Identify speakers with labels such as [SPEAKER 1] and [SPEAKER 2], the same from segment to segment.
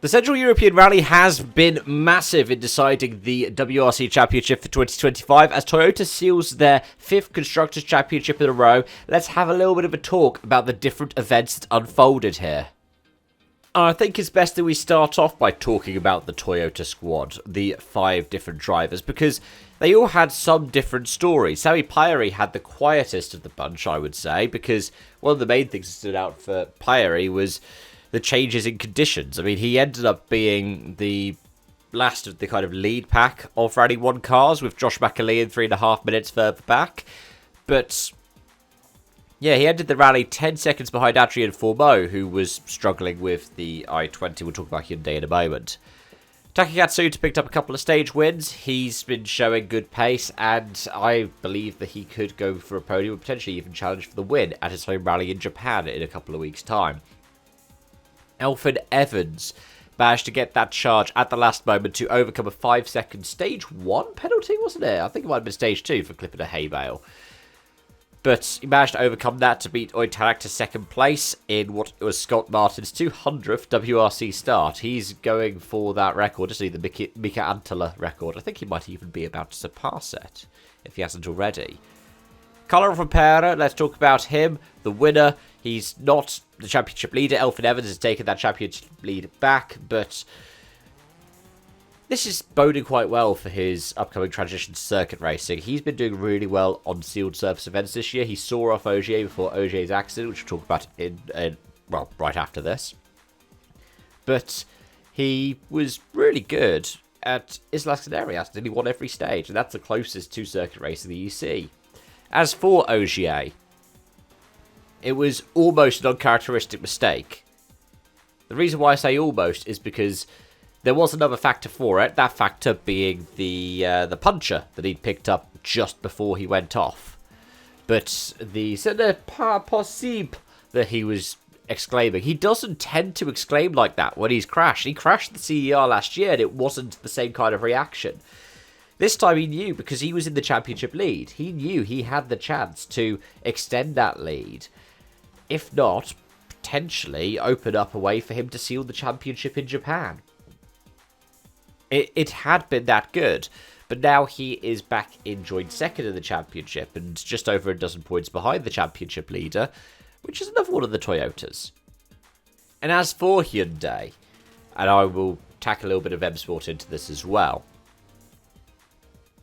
[SPEAKER 1] The Central European Rally has been massive in deciding the WRC Championship for 2025 as Toyota seals their 5th Constructors' Championship in a row. Let's have a little bit of a talk about the different events that unfolded here. I think it's best that we start off by talking about the Toyota squad, the 5 different drivers, because they all had some different stories. Sami Päivärinta had the quietest of the bunch, I would say, because one of the main things that stood out for Päivärinta was the changes in conditions. I mean, he ended up being the last of the kind of lead pack of Rally 1 cars, with Josh McAleen 3.5 minutes further back. But yeah, he ended the rally 10 seconds behind Adrian Fourmeau, who was struggling with the i20. We'll talk about Hyundai in a moment. Taki Katsuta picked up a couple of stage wins. He's been showing good pace, and I believe that he could go for a podium, or potentially even challenge for the win at his home rally in Japan in a couple of weeks' time. Elfyn Evans managed to get that charge at the last moment to overcome a 5-second stage 1 penalty, wasn't it? I think it might have been stage 2 for clipping a hay bale. But he managed to overcome that to beat Oid Tanak to 2nd place in what was Scott Martin's 200th WRC start. He's going for that record, isn't he? The Mika Antala record. I think he might even be about to surpass it, if he hasn't already. Carlo Rompera, let's talk about him. The winner. He's not the championship leader. Elfyn Evans has taken that championship lead back, but this is boding quite well for his upcoming transition to circuit racing. He's been doing really well on sealed surface events this year. He saw off Ogier before Ogier's accident, which we'll talk about well, right after this. But he was really good at Islas Canarias, and he won every stage, and that's the closest to circuit racing that you see. As for Ogier, it was almost an uncharacteristic mistake. The reason why I say almost is because there was another factor for it, that factor being the puncher that he'd picked up just before he went off. But the "ce n'est pas possible" that he was exclaiming, he doesn't tend to exclaim like that when he's crashed. He crashed the CER last year and it wasn't the same kind of reaction. This time he knew, because he was in the championship lead. He knew he had the chance to extend that lead. If not, potentially open up a way for him to seal the championship in Japan. It had been that good, but now he is back in joint 2nd in the championship and just over a dozen points behind the championship leader, which is another one of the Toyotas. And as for Hyundai, and I will tack a little bit of M-Sport into this as well,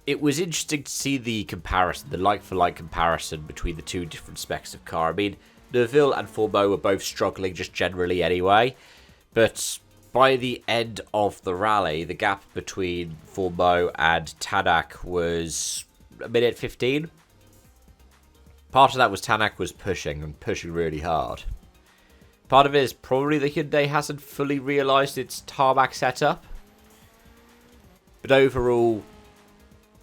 [SPEAKER 1] it was interesting to see the comparison, the like-for-like comparison between the two different specs of car. I mean, Neuville and Fourmeau were both struggling just generally anyway, but by the end of the rally, the gap between Fourmeau and Tanak was a minute 15. Part of that was Tanak was pushing really hard. Part of it is probably the Hyundai hasn't fully realised its tarmac setup. But overall,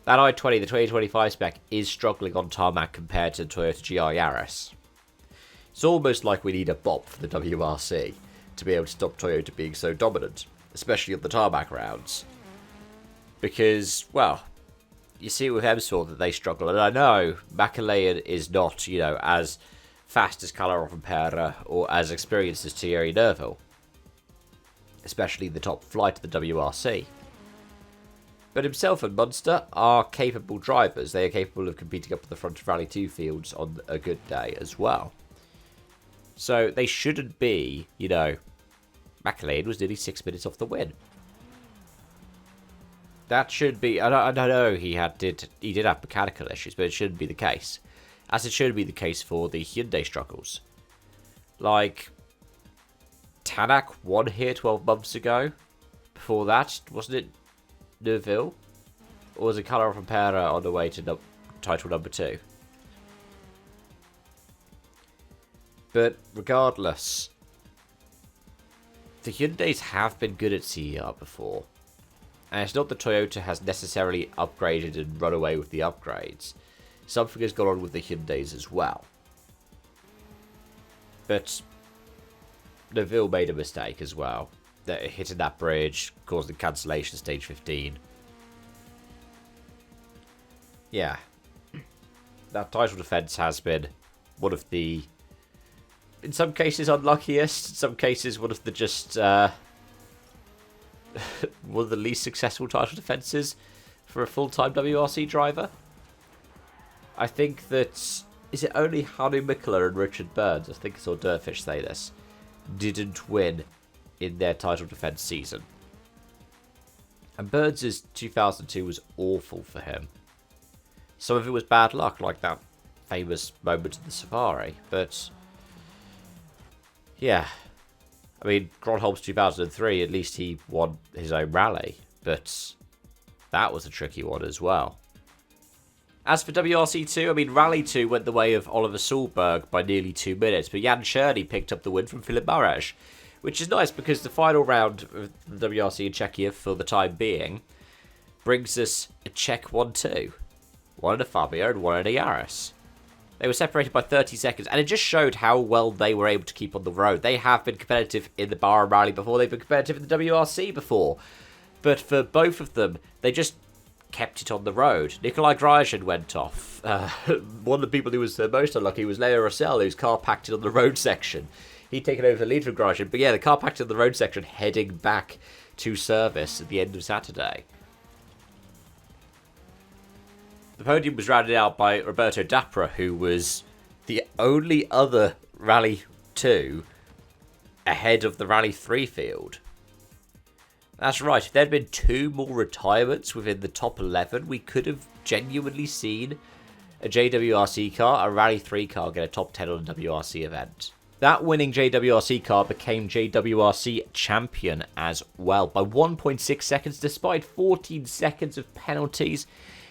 [SPEAKER 1] that i20, the 2025 spec, is struggling on tarmac compared to the Toyota GR Yaris. It's almost like we need a bop for the WRC to be able to stop Toyota being so dominant, especially on the tarmac rounds. Because, well, you see with M-Sport that they struggle, and I know McAleen is not, as fast as Carlo Rompera or as experienced as Thierry Neuville, especially the top flight of the WRC. But himself and Munster are capable drivers. They are capable of competing up at the front of Rally 2 fields on a good day as well. So they shouldn't be, McAleen was nearly 6 minutes off the win. That should be, I know he did have mechanical issues, but it shouldn't be the case. As it should be the case for the Hyundai struggles. Like, Tanak won here 12 months ago. Before that, wasn't it Neuville? Or was it Carlo Rompera on the way to title number 2? But regardless, the Hyundais have been good at CER before. And it's not that Toyota has necessarily upgraded and run away with the upgrades. Something has gone on with the Hyundais as well. But Neuville made a mistake as well. Hitting that bridge, causing cancellation stage 15. Yeah. That title defense has been one of the, in some cases, unluckiest. In some cases, one of the just one of the least successful title defences for a full-time WRC driver. I think that, is it only Hannu Mikkola and Richard Burns, I think I saw Dirtfish say this, didn't win in their title defence season. And Burns' 2002 was awful for him. Some of it was bad luck, like that famous moment in the Safari, but yeah. I mean, Gronholm's 2003, at least he won his own rally, but that was a tricky one as well. As for WRC2, I mean, Rally 2 went the way of Oliver Solberg by nearly 2 minutes, but Jan Černý picked up the win from Filip Mareš, which is nice because the final round of the WRC in Czechia, for the time being, brings us a Czech 1-2. One in a Fabia and one in a Yaris. They were separated by 30 seconds, and it just showed how well they were able to keep on the road. They have been competitive in the Bahrain Rally before, they've been competitive in the WRC before. But for both of them, they just kept it on the road. Nikolai Gryajan went off. One of the people who was the most unlucky was Leo Russell, whose car packed it on the road section. He'd taken over the lead from Gryajan, but yeah, the car packed it on the road section, heading back to service at the end of Saturday. The podium was rounded out by Roberto Dapra, who was the only other Rally 2 ahead of the Rally 3 field. That's right, if there had been 2 more retirements within the top 11, we could have genuinely seen a JWRC car, a Rally 3 car, get a top 10 on a WRC event. That winning JWRC car became JWRC champion as well by 1.6 seconds, despite 14 seconds of penalties.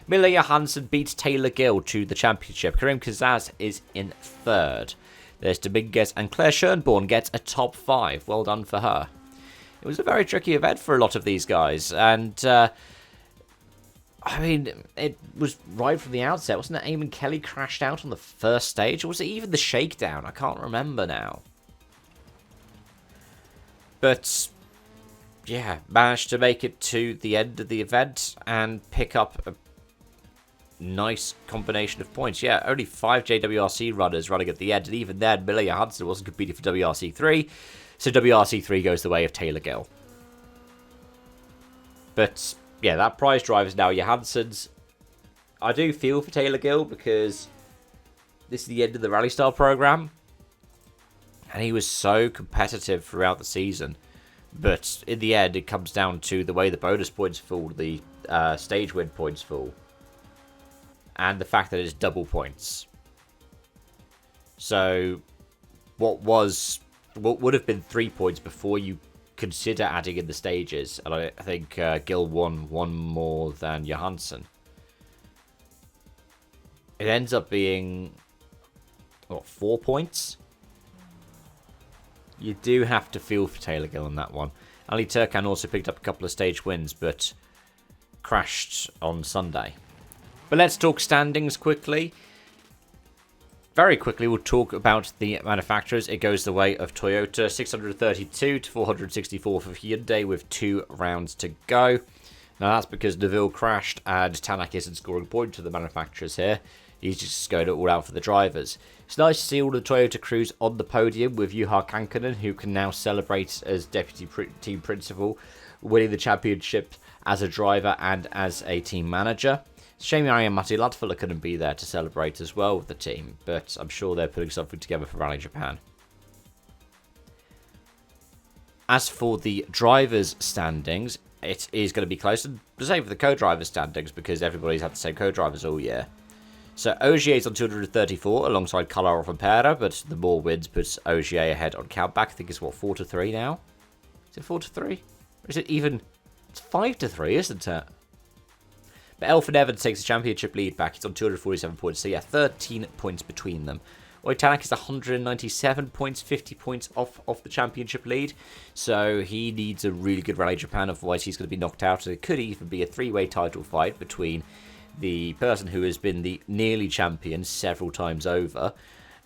[SPEAKER 1] Mille Johansson beats Taylor Gill to the championship. Karim Kazaz is in 3rd. There's Dominguez, and Claire Schönborn gets a top 5. Well done for her. It was a very tricky event for a lot of these guys, and I mean, it was right from the outset. Wasn't it Eamon Kelly crashed out on the first stage, or was it even the shakedown? I can't remember now. But yeah, managed to make it to the end of the event and pick up a nice combination of points. Yeah, only 5 JWRC runners running at the end, and even then, Mille Johansson wasn't competing for WRC3, so WRC3 goes the way of Taylor Gill. But yeah, that prize drive is now Johansson's. I do feel for Taylor Gill because this is the end of the Rally Star program, and he was so competitive throughout the season. But in the end, it comes down to the way the bonus points fall, the stage win points fall, and the fact that it's double points. So what would have been 3 points before you consider adding in the stages, and I think Gill won one more than Johansson. It ends up being, what, 4 points? You do have to feel for Taylor Gill on that one. Ali Turkan also picked up a couple of stage wins, but crashed on Sunday. But let's talk standings quickly. Very quickly, we'll talk about the manufacturers. It goes the way of Toyota, 632 to 464 for Hyundai with 2 rounds to go. Now that's because Neville crashed and Tanak isn't scoring points to the manufacturers here. He's just going all out for the drivers. It's nice to see all the Toyota crews on the podium with Juha Kankkunen, who can now celebrate as deputy team principal, winning the championship as a driver and as a team manager. Shame Matti Latvala couldn't be there to celebrate as well with the team, but I'm sure they're putting something together for Rally Japan. As for the drivers' standings, it is going to be close. And the same for the co-drivers' standings, because everybody's had the same co-drivers all year. So Ogier's on 234 alongside Kalarov and Pera, but the more wins puts Ogier ahead on countback. I think it's, what, 4-3 now? Is it 4-3? Or is it even... It's 5-3, isn't it? But Elfyn Evans takes the championship lead back. He's on 247 points. So yeah, 13 points between them. Tanak is 197 points, 50 points off the championship lead. So he needs a really good Rally Japan, otherwise he's going to be knocked out. It could even be a 3-way title fight between the person who has been the nearly champion several times over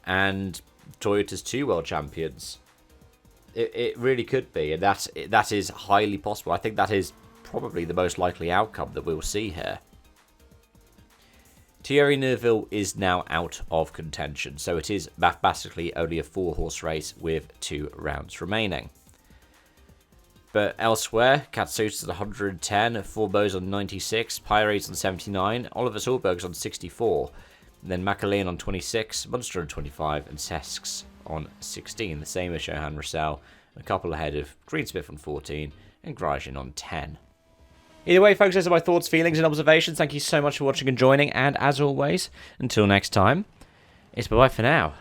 [SPEAKER 1] and Toyota's 2 world champions. It really could be, and that is highly possible. I think that is probably the most likely outcome that we'll see here. Thierry Neuville is now out of contention, so it is mathematically only a 4-horse race with 2 rounds remaining. But elsewhere, Katsu's on 110, Forbo's on 96, Pyre's on 79, Oliver Solberg's on 64, then Macalean on 26, Munster on 25, and Sesks on 16, the same as Johan Roussel, a couple ahead of Greensmith on 14, and Grosjean on 10. Either way, folks, those are my thoughts, feelings, and observations. Thank you so much for watching and joining, and as always, until next time, it's bye-bye for now.